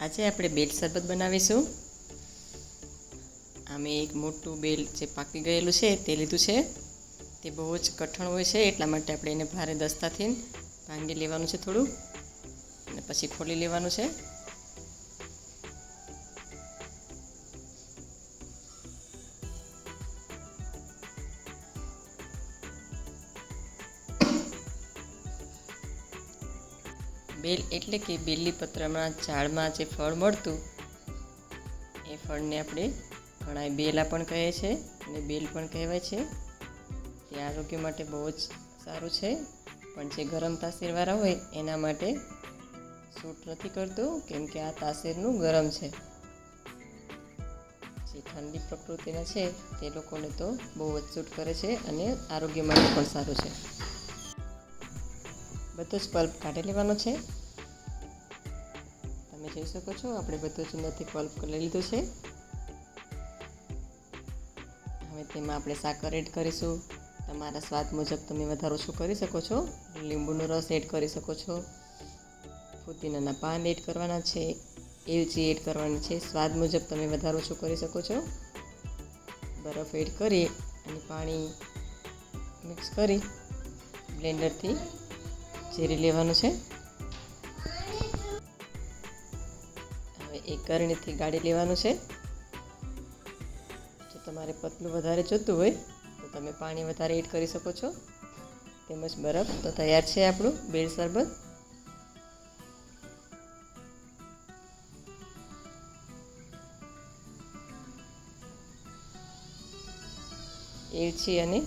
આજે આપણે બેલ શરબત બનાવીશું। આમે એક મોટું બેલ જે પાકી ગયેલું છે તે લીધું છે। તે બહુ જ કઠણ હોય છે, એટલા માટે આપણે એને ભારે દસ્તાથી ભાંગી લેવાનું છે થોડું, અને પછી ખોલી લેવાનું છે। બેલ એટલે કે બેલીપત્રમાં ઝાડમાં જે ફળ મળતું એ ફળને આપણે ઘણા બેલા પણ કહે છે અને બેલ પણ કહેવાય છે। તે આરોગ્ય માટે બહુ જ સારું છે, પણ જે ગરમ તાસીરવાળા હોય એના માટે સૂટ નથી કરતું, કેમ કે આ તાસીરનું ગરમ છે। જે ઠંડી પ્રકૃતિના છે તે લોકોને તો બહુ જ સૂટ કરે છે અને આરોગ્ય માટે પણ સારું છે। બધો જ પલ્પ કાઢી લેવાનો છે। તમે જોઈ શકો છો આપણે બધો જ અંદરથી પલ્પ લઈ લીધો છે। હવે તેમાં આપણે સાકર એડ કરીશું। તમારા સ્વાદ મુજબ તમે વધારો ઓછું કરી શકો છો। લીંબુનો રસ એડ કરી શકો છો। ફુદીનાના પાન એડ કરવાના છે, એલચી એડ કરવાની છે। સ્વાદ મુજબ તમે વધારો ઓછું કરી શકો છો। બરફ એડ કરી અને પાણી મિક્સ કરી બ્લેન્ડરથી ઝેરી લેવાનું છે। હવે એક ગરણીથી ગાળી લેવાનું છે। જો તમારે પતલું વધારે જોતું હોય તો તમે પાણી વધારે એડ કરી શકો છો, તેમજ બરફ। તો તૈયાર છે આપણું બેલ શરબત। એલચી અને